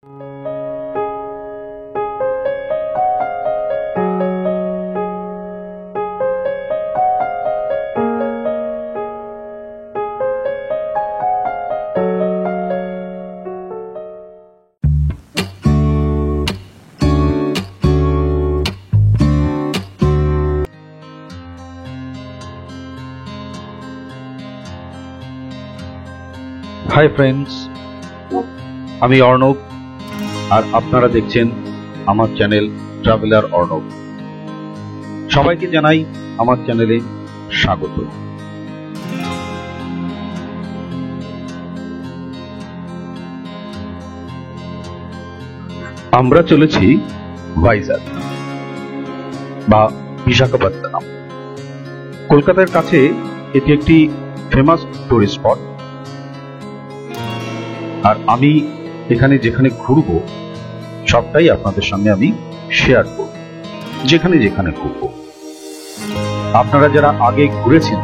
Hi friends, আমি অর্ণব আর আপনারা দেখছেন আমার চ্যানেল ট্রাভেলার অর্ণব। সবাইকে জানাই আমার চ্যানেলে স্বাগত। আমরা চলেছি ভাইজাগ বা বিশাখাপত্তনম। কলকাতার কাছে এটি একটি ফেমাস টুরিস্ট স্পট। আর আমি এখানে যেখানে ঘুরবো সবটাই আপনাদের সঙ্গে আমি শেয়ার করব, যেখানে যেখানে ঘুরবো। আপনারা যারা আগে ঘুরেছেন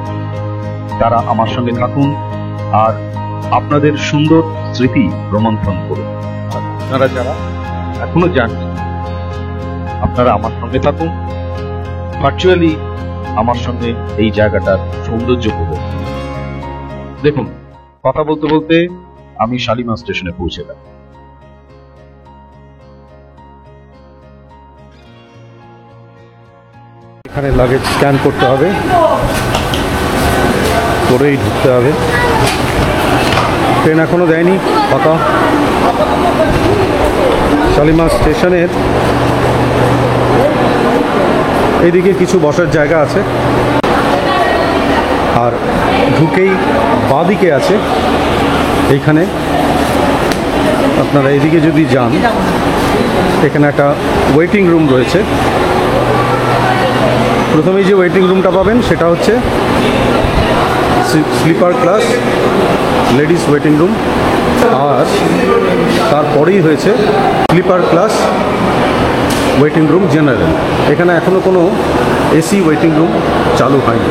তারা আমার সঙ্গে থাকুন আর আপনাদের সুন্দর স্মৃতি রোমন্থন করুন। আর আপনারা যারা এখনো যাননি আপনারা আমার সঙ্গে থাকুন, ভার্চুয়ালি আমার সঙ্গে এই জায়গাটার সৌন্দর্য উপভোগ। দেখুন, কথা বলতে বলতে আমি শালিমার স্টেশনে পৌঁছে গেলাম। এখানে লাগেজ স্ক্যান করতে হবে, করেই ঢুকতে হবে। ট্রেন এখনো দেয়নি, ফাঁকা। শালিমার স্টেশনের এইদিকে কিছু বসার জায়গা আছে, আর ঢুকেই বাঁদিকে আছে এইখানে। আপনারা এইদিকে যদি যান, এখানে একটা ওয়েটিং রুম রয়েছে। প্রথমেই যে ওয়েটিং রুমটা পাবেন সেটা হচ্ছে sleeper class ladies waiting room, আর তারপরেই হয়েছে sleeper class waiting room general. এখানে এখনও কোনো এসি ওয়েটিং রুম চালু হয়নি।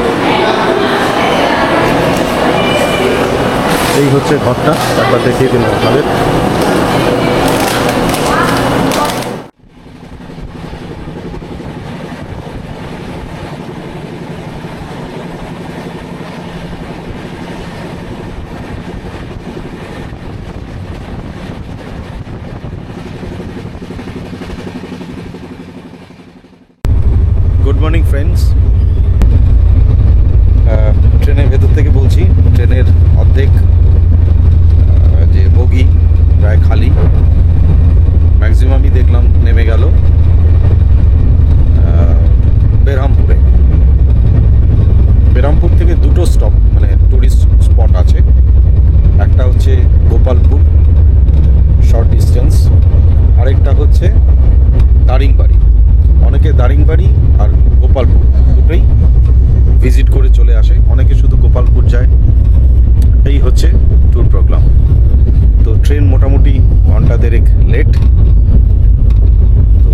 এই হচ্ছে ঘরটা, একবার দেখিয়ে দিন আপনাদের। Good morning friends. ট্রেনের ভেতর থেকে বলছি। ট্রেনের অর্ধেক যে বগি প্রায় খালি, ম্যাক্সিমামই দেখলাম নেমে গেল বেরহামপুরে। বেরহামপুর থেকে দুটো স্টপ মানে টুরিস্ট স্পট আছে। একটা হচ্ছে গোপালপুর, শর্ট ডিস্টেন্স, আরেকটা হচ্ছে দারিংবাড়ি। অনেকে দারিংবাড়ি আর গোপালপুর দুটোই ভিজিট করে চলে আসে, অনেকে শুধু গোপালপুর যায়। এই হচ্ছে ট্যুর প্রোগ্রাম। তো ট্রেন মোটামুটি ঘন্টা দেড়েক লেট। তো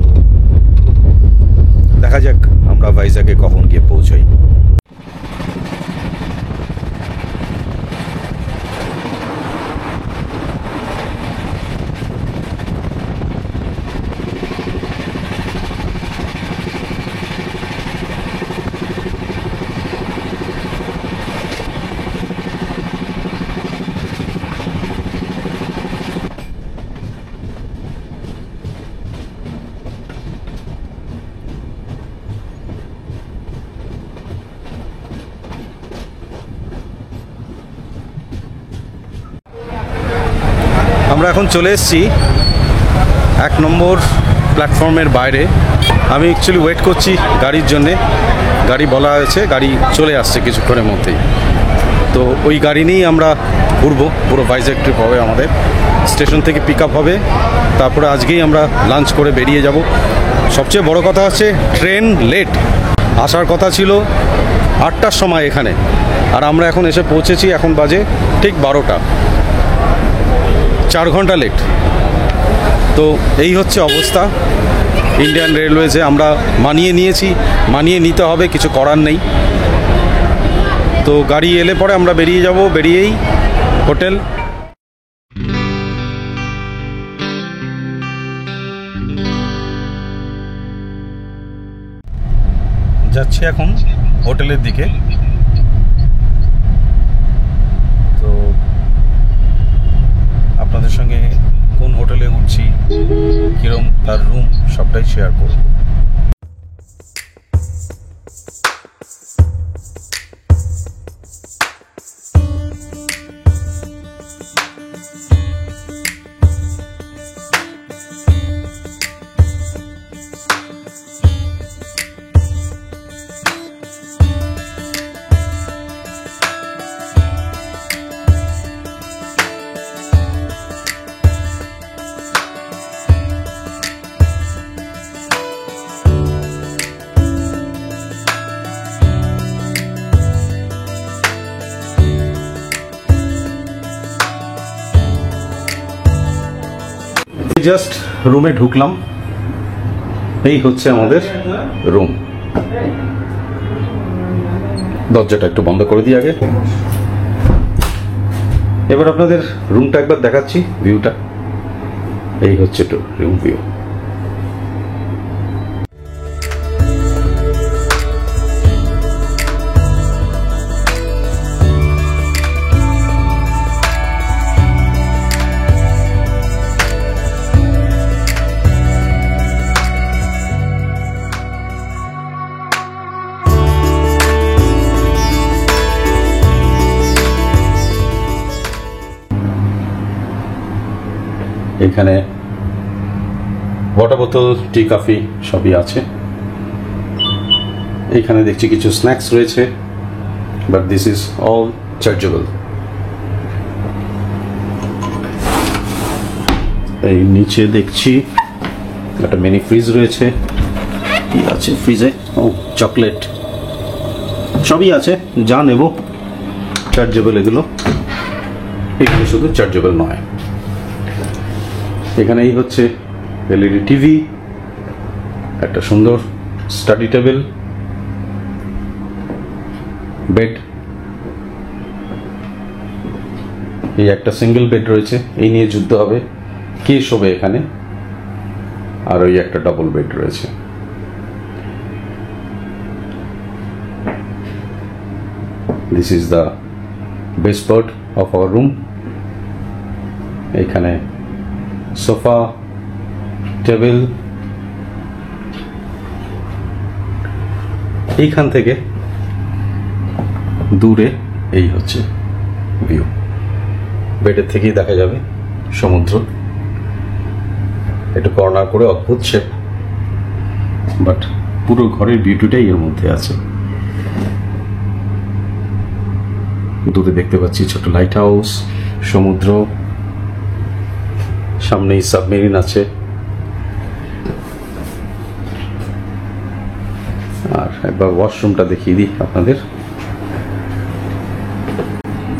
দেখা যাক আমরা ভাইজাগে কখন গিয়ে পৌঁছাই। আমরা এখন চলে এসেছি 1 নম্বর প্ল্যাটফর্মের বাইরে। আমি অ্যাকচুয়ালি ওয়েট করছি গাড়ির জন্যে। গাড়ি বলা হয়েছে, গাড়ি চলে আসছে কিছুক্ষণের মধ্যেই। তো ওই গাড়ি নিয়েই আমরা ঘুরবো। পুরো ভাইজ্যাগ ট্রিপ হবে আমাদের। স্টেশন থেকে পিক আপ হবে, তারপরে আজকেই আমরা লাঞ্চ করে বেরিয়ে যাব। সবচেয়ে বড় কথা হচ্ছে ট্রেন লেট। আসার কথা ছিল 8টার সময় এখানে, আর আমরা এখন এসে পৌঁছেছি, এখন বাজে ঠিক 12টা। 4 ঘন্টা লেট। তো এই হচ্ছে অবস্থা ইন্ডিয়ান রেলওয়েজে। আমরা মানিয়ে নিয়েছি, মানিয়ে নিতে হবে, কিছু করার নেই। তো গাড়ি এলে পরে আমরা বেরিয়ে যাব, বেরিয়েই হোটেল। যাচ্ছি এখন হোটেলের দিকে। তো আপনাদের সঙ্গে কোন হোটেলে উঠছি, কিরম তার রুম, সবটাই শেয়ার করব। জাস্ট রুমে ঢুকলাম, এই হচ্ছে আমাদের রুম। দরজাটা একটু বন্ধ করে দিই আগে। এবার আপনাদের রুমটা একবার দেখাচ্ছি, ভিউটা এই হচ্ছে তো রুম ভিউ। এখানে ওয়াটার বোতল, টি, কফি সবই আছে। এখানে দেখছি কিছু স্ন্যাক্স রয়েছে, but this is all chargeable. এই নিচে দেখছি একটা মিনি ফ্রিজ রয়েছে। কি আছে ফ্রিজে? ও চকলেট, সবই আছে, যা নেব চার্জেবল। এগুলো শুধু চার্জেবল নয়। এখানেই হচ্ছে এলইডি টিভি, একটা সুন্দর স্টাডি টেবিল, বেড। এই একটা সিঙ্গেল বেড রয়েছে, এই নিয়ে যুদ্ধ হবে কে শোবে এখানে। আর ওই একটা ডাবল বেড রয়েছে। This is the best part of our room. এখানে সোফা, টেবিল। এইখান থেকে দূরে এই হচ্ছে ভিউ। বেডের থেকেই দেখা যাবে সমুদ্র। একটু কর্নার করে অদ্ভুত শেপ, বাট পুরো ঘরের বিউটিটাই এর মধ্যে আছে। দূরে দেখতে পাচ্ছি ছোট লাইট হাউস, সমুদ্র, সামনেই সাবমেরিন আছে। আর একবার ওয়াশরুমটা দেখিয়ে দিই আপনাদের।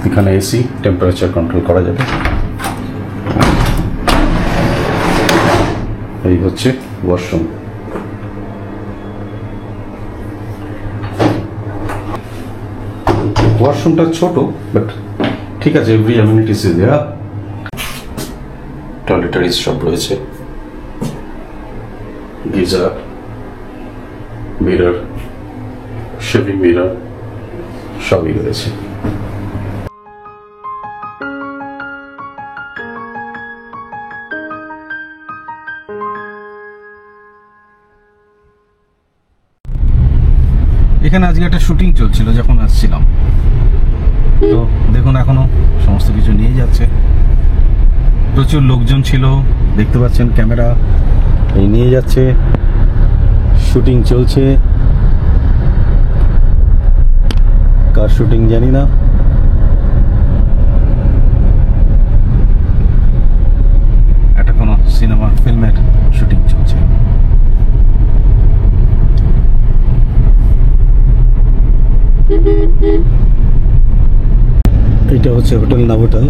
এখানে এসি, টেম্পারেচার কন্ট্রোল করা যাবে। এই হচ্ছে ওয়াশরুম। ওয়াশরুমটা ছোট, বাট ঠিক আছে, every amenities is there. Toiletries সব রয়েছে, গিজার, মিরর, শেভিং মিরর সবই রয়েছে। এখানে আজকে একটা শুটিং চলছিল যখন আসছিলাম। তো দেখুন এখনো সমস্ত কিছু নিয়ে যাচ্ছে। প্রচুর লোকজন ছিল, দেখতে পাচ্ছেন ক্যামেরা এই নিয়ে যাচ্ছে, শুটিং চলছে। কার শুটিং জানি না। একটা কোনো সিনেমা ফিল্মের শুটিং চলছে। এটা হচ্ছে hotel Novotel.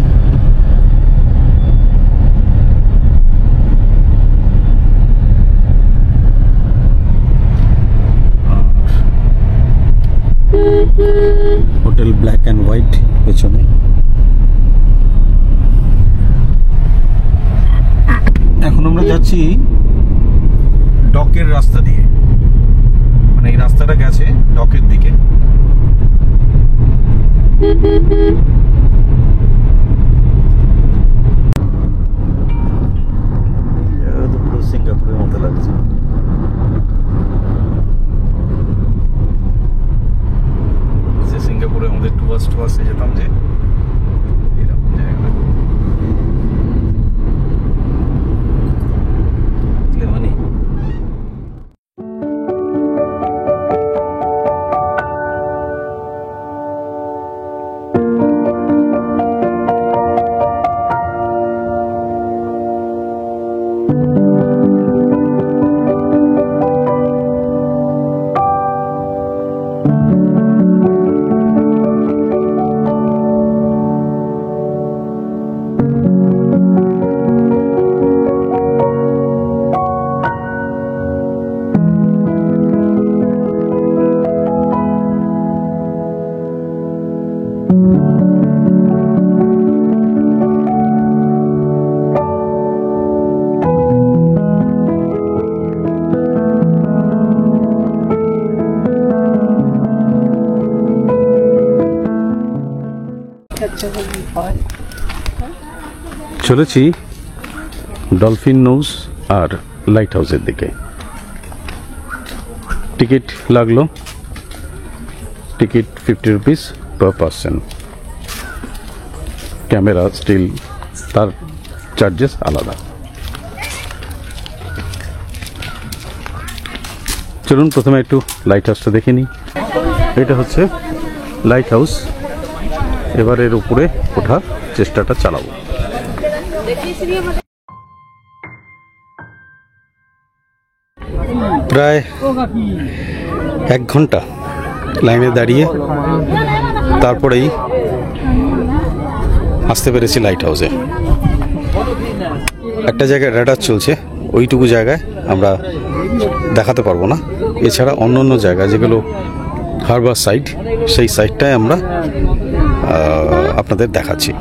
Hotel black and white পেছনে। এখন আমরা যাচ্ছি ডকের রাস্তা দিয়ে, মানে এই রাস্তাটা গেছে ডকের দিকে। পুরো সিঙ্গাপুরের মতো লাগছে। সিঙ্গাপুরে আমাদের টুয়ার্সে যেতাম যে এরকম জায়গা মানে চলেছি ডলফিন নোজ আর লাইট হাউসের দিকে। টিকিট লাগলো, ticket 50 rupees per person. Camera still তার চার্জেস আলাদা। চলুন প্রথমে একটু লাইট হাউসটা দেখে নিই। এটা হচ্ছে লাইট হাউস। এবার এর উপরে ওঠার চেষ্টাটা চালাবো। প্রায় 1 ঘন্টা লাইনে দাঁড়িয়ে তারপরেই আসতে পেরেছি লাইট হাউসে। একটা জায়গায় রাডার চলছে, ওইটুকু জায়গায় আমরা দেখাতে পারবো না। এছাড়া অন্য অন্য জায়গা যেগুলো হারবার সাইড, সেই সাইডটায় আমরা আপনাদের দেখাচ্ছি।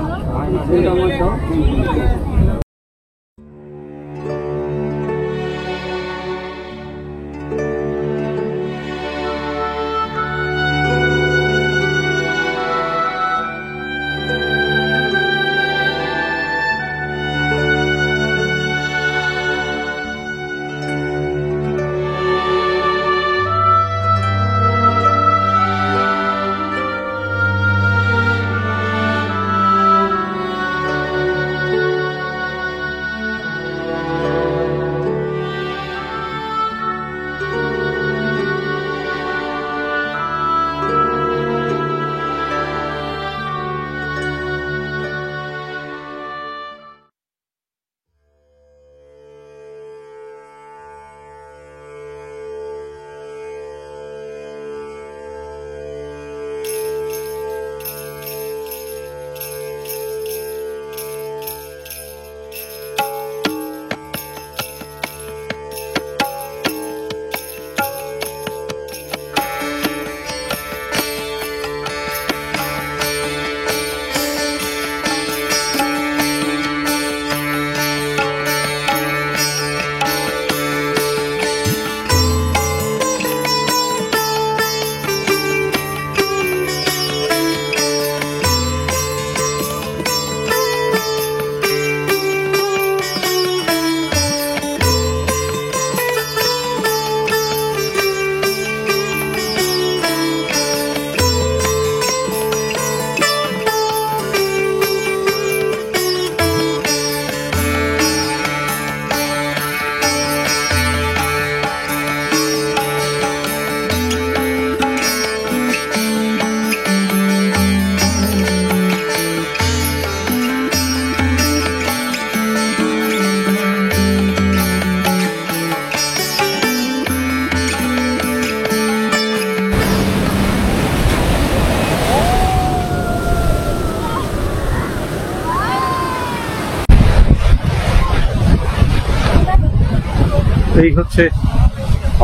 এই হচ্ছে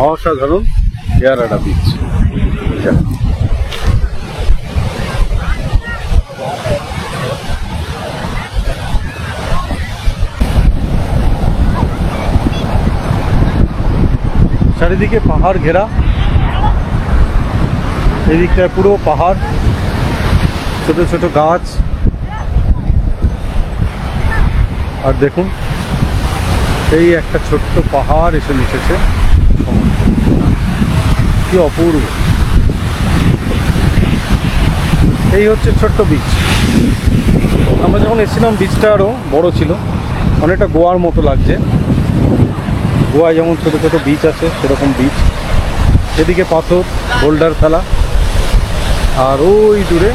অসাধারণ পেয়ারাডা বিচ। চারিদিকে পাহাড় ঘেরা, এদিকটায় পুরো পাহাড়, ছোট ছোট গাছ, আর দেখুন এই একটা ছোট্ট পাহাড় এসে মিশেছে। কি অপূর্ব! এই হচ্ছে ছোট্ট বিচ। আমরা যখন এসেছিলাম বিচটা আরও বড় ছিল, অনেকটা গোয়ার মতো লাগছে। গোয়ায় যেমন ছোট ছোট বিচ আছে সেরকম বিচ। এদিকে পাথর, বোল্ডার ফেলা, আর ওই দূরে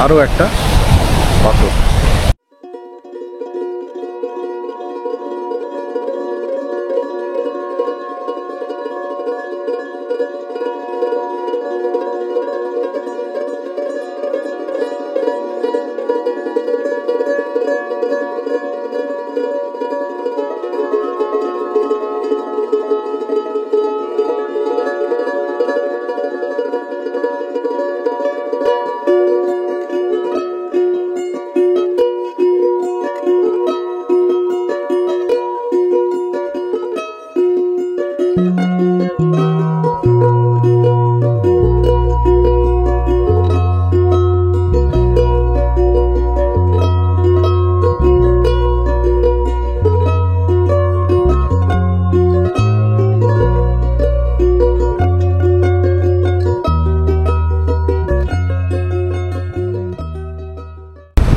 আরও একটা পাথর।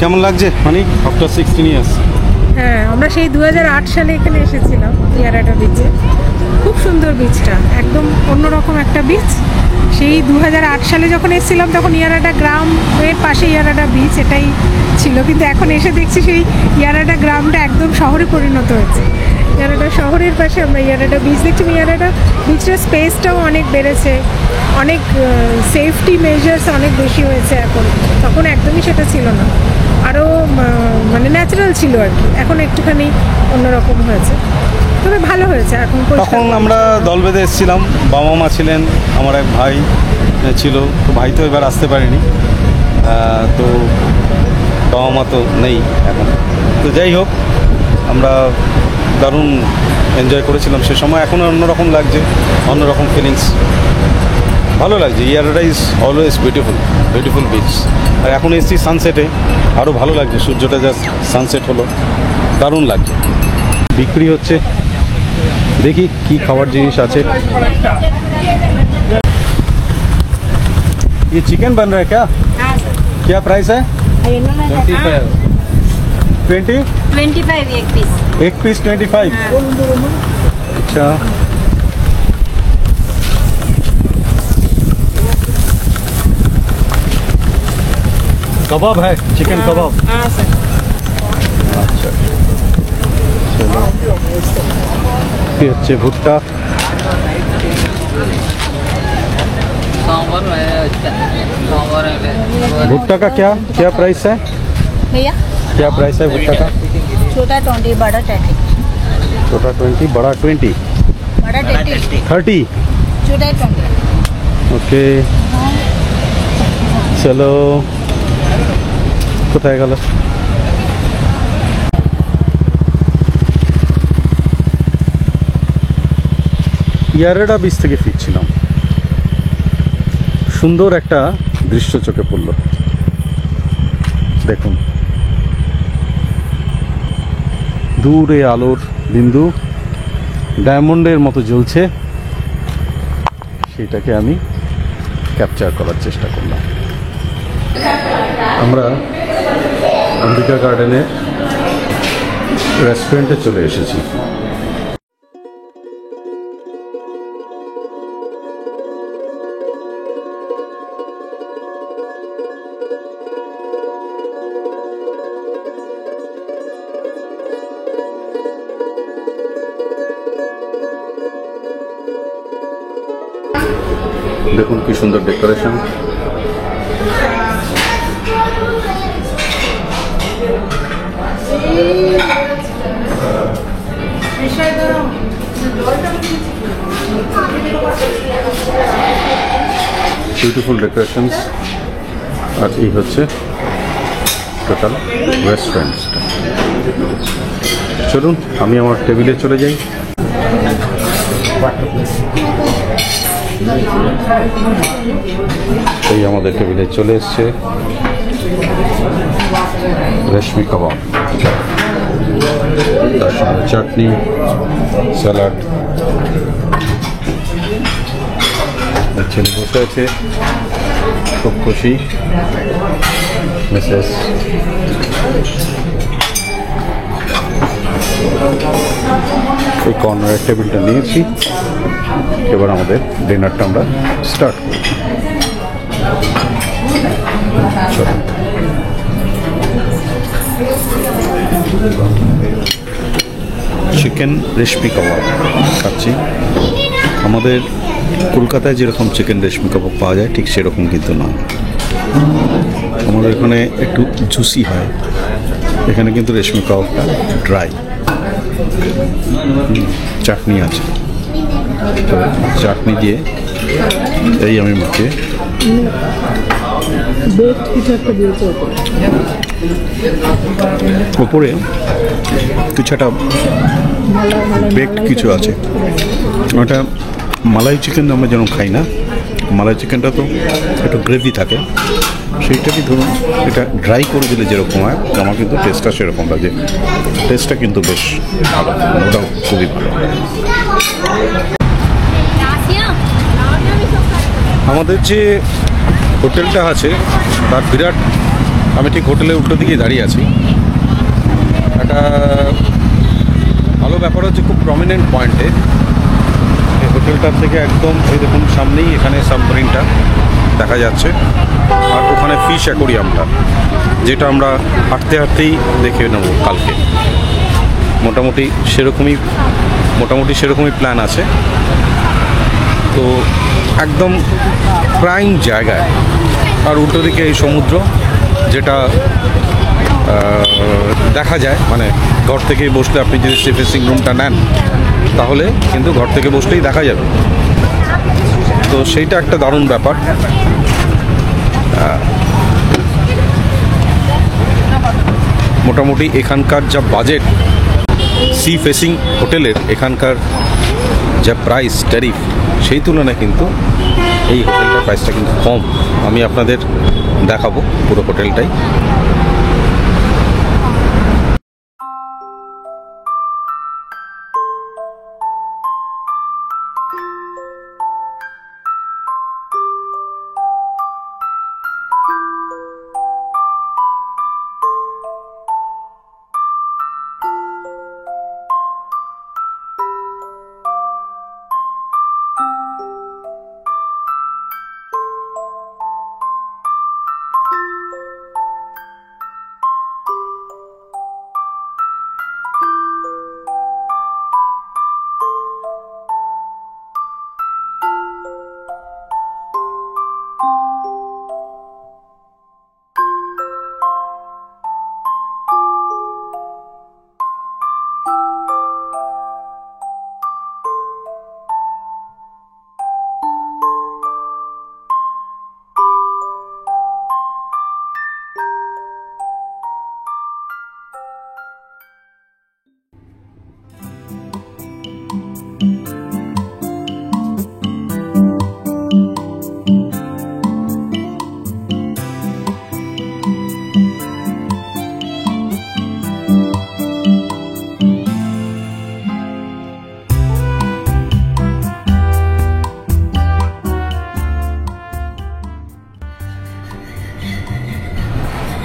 কেমন লাগছে মানে আফটার 16 ইয়ার্স? হ্যাঁ, আমরা সেই 2008 সালে এখানে এসেছিলাম ইয়ারাডা বিচে। খুব সুন্দর বিচটা, একদম অন্যরকম একটা বিচ। সেই 2008 সালে যখন এসেছিলাম তখন ইয়ারাডা গ্রামের পাশে ইয়ারাডা বিচ এটাই ছিল, কিন্তু এখন এসে দেখছি সেই ইয়ারাডা গ্রামটা একদম শহরে পরিণত হয়েছে। ইয়ারাডা শহরের পাশে আমরা ইয়ারাডা বিচ দেখছি। ইয়ারাডা বিচের স্পেসটাও অনেক বেড়েছে, অনেক সেফটি মেজার্স অনেক বেশি হয়েছে এখন। তখন একদমই সেটা ছিল না, আরও মানে ন্যাচারাল ছিল আর কি। এখন একটুখানি অন্যরকম হয়েছে, তবে ভালো হয়েছে এখন। তখন আমরা দল বেঁধে এসেছিলাম, বাবা মা ছিলেন, আমার এক ভাই ছিল। তো ভাই তো এবার আসতে পারেনি, তো বাবা মা তো নেই এখন। তো যাই হোক, আমরা দারুণ এনজয় করেছিলাম সে সময়। এখনও অন্যরকম লাগছে, অন্যরকম ফিলিংস, ভালো লাগছে। Yarada is always beautiful, beautiful beach. আর এখন এসছি সানসেটে, আরও ভালো লাগছে। সূর্যটা জাস্ট সানসেট হলো, দারুণ লাগছে। বিক্রি হচ্ছে, দেখি কি খাবার জিনিস আছে। ये चिकन बन रहा है क्या? हाँ सर। क्या प्राइस है? इन्होंने 20? 25 एक पीस। एक पीस 25। अच्छा, कबाब है, चिकन कबाब। हाँ सर। আচ্ছা, চলো। কি হচ্ছে ভুট্টা? भुट्टा का क्या क्या प्राइस है? भैया क्या प्राइस है भुट्टा का? छोटा 20, बड़ा 30। छोटा 20, बड़ा 20, बड़ा 30, 30। छोटा 20। ওকে, চলো। কোথায় গেল? ইয়ারাডা বিচ থেকে ফিরছিলাম, সুন্দর একটা দৃশ্য চোখে পড়ল। দেখুন, দূরে আলোর বিন্দু ডায়মন্ডের মতো জ্বলছে, সেটাকে আমি ক্যাপচার করার চেষ্টা করলাম। আমরা অম্বিকা গার্ডেনের রেস্টুরেন্টে চলে এসেছি। দেখুন কি সুন্দর ডেকোরেশন। Beautiful decorations. আর এই হচ্ছে টোটাল রেস্টুরেন্টসটা। চলুন আমি আমার টেবিলে চলে যাই। এই আমাদের টেবিলে চলে এসছে রেশমি কাবাব, তার সঙ্গে চাটনি, স্যালাড। ছেলে বসে আছে, খুব খুশি। মিসেস এই কর্নারের টেবিলটা নিয়েছি। এবার আমাদের ডিনারটা আমরা স্টার্ট করি। চলো, চিকেন রেশমি কাবাব খাচ্ছি। আমাদের কলকাতায় যেরকম চিকেন রেশমি কাবাব পাওয়া যায় ঠিক সেরকম কিন্তু নয়, আমাদের এখানে একটু জুসি হয়, এখানে কিন্তু রেশমি কাবাবটা ড্রাই। চাটনি আছে, তো চাটনি দিয়ে এই আমি মুখে ওপরে কিছু একটা বেকড কিছু আছে। ওটা মালাই চিকেন আমরা যেন খাই না, মালাই চিকেনটা তো একটু গ্রেভি থাকে, সেইটাকে ধরুন এটা ড্রাই করে দিলে যেরকম হয় আমার কিন্তু টেস্টটা সেরকম লাগে। টেস্টটা কিন্তু বেশ ভালো, ওটাও খুবই ভালো। আমাদের যে হোটেলটা আছে তার বিরাট, আমি ঠিক হোটেলের উল্টো দিকে দাঁড়িয়ে আছি। একটা ভালো ব্যাপার হচ্ছে খুব প্রমিনেন্ট পয়েন্টে এই হোটেলটার থেকে একদম এই দেখুন সামনেই এখানে সাবমেরিনটা দেখা যাচ্ছে, আর ওখানে ফিশ অ্যাকোরিয়ামটা, যেটা আমরা হাঁটতে হাঁটতেই দেখে নেব কালকে। মোটামুটি সেরকমই প্ল্যান আছে। তো একদম প্রাইম জায়গায়, আর উল্টো দিকে এই সমুদ্র, যেটা দেখা যায়, মানে ঘর থেকে বসলে আপনি যদি সি ফেসিং রুমটা নেন তাহলে কিন্তু ঘর থেকে বসলেই দেখা যাবে। তো সেইটা একটা দারুণ ব্যাপার। মোটামুটি এখানকার যা বাজেট সি ফেসিং হোটেলের, এখানকার যা প্রাইস ট্যারিফ, সেই তুলনায় কিন্তু এই হোটেলটার প্রাইসটা কিন্তু কম। আমি আপনাদের দেখাবো পুরো হোটেলটাই।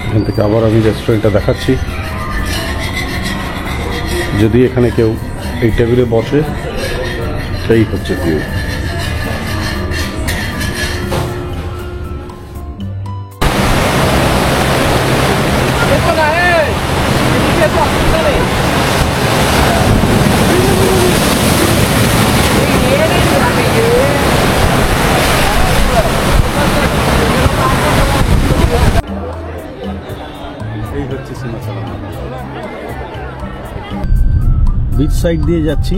এখান থেকে আবার আমি রেস্টুরেন্টটা দেখাচ্ছি। যদি এখানে কেউ এই টেবিলে বসে, সেই হচ্ছে ভিউ। বিচ সাইড দিয়ে যাচ্ছি।